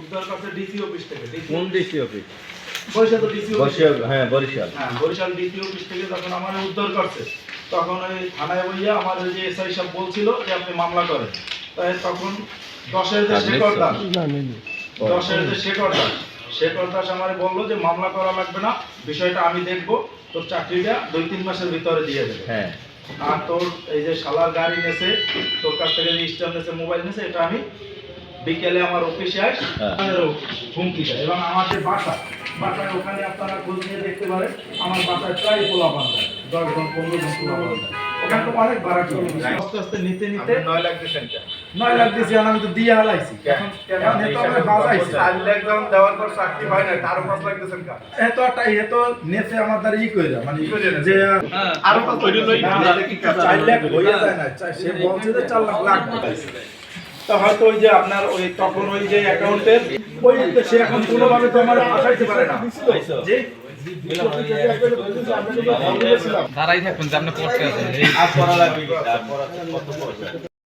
উদ্ধার করছে DC office থেকে। কোন ডিসি অফিস? বরিশাল তো ডিসি অফিস। বরিশাল, হ্যাঁ বরিশাল। হ্যাঁ, বরিশাল ডিসি অফিস থেকে যখন আমার উদ্ধার করছে, তখন ওই থানায় বইয়া আমার ওই যে এসআই সাহেব বলছিল যে আপনি মামলা করেন। তাই তখন 10-এর যে শেখর দাস, 10-এর যে শেখর দাস আমারে বললো যে মামলা করা লাগবে না, বিষয়টা আমি দেখবো, তোর চাকরিটা 2-3 মাসের ভিতরে দিয়ে দেবে। হ্যাঁ। আর তোর এই যে শালার গাড়ি নেছে, তোর কাছ থেকে রেজিস্টার নেছে, মোবাইল নেছে, এটা আমি বিকেলে আমার অফিসে আস হুমকিটা। এবং আমার যে বাসায় ওখানে আপনারা খোঁজ নিয়ে দেখতে পারেন, আমার বাসায় প্রায় পোলাপান দেয়, 10 জন 15 জন পোলাপান দেয়। ওখানে তো অনেক ভাড়া ছিল, আস্তে আস্তে নিতে 9 লাখ দিয়েছেন। 9 লাখ দিয়েছি, আর আমি তো দিয়ে হালাইছি। এখন তো আমরা বাজাইছি 4 লাখ যখন দেওয়ার পর চাকরি হয় না, তারও 5 লাখ দিয়েছেন কা? এত নেছে আমার দ্বারা কইরা মানে যে আরো 5 লাখ 4 লাখ হয়ে যায় না, সে বলছে যে 4 লাখ লাগবে। তো হয়তো ওই যে আপনার ওই তখন ওই যে অ্যাকাউন্টের ওই সে এখন কোনোভাবে তো আমার আসাইতে পারে না। জি দাঁড়াই থাকুন যে আপনি পড়তে আছেন। আর পড়া লাগবে কি? আর পড়া কত পয়সা?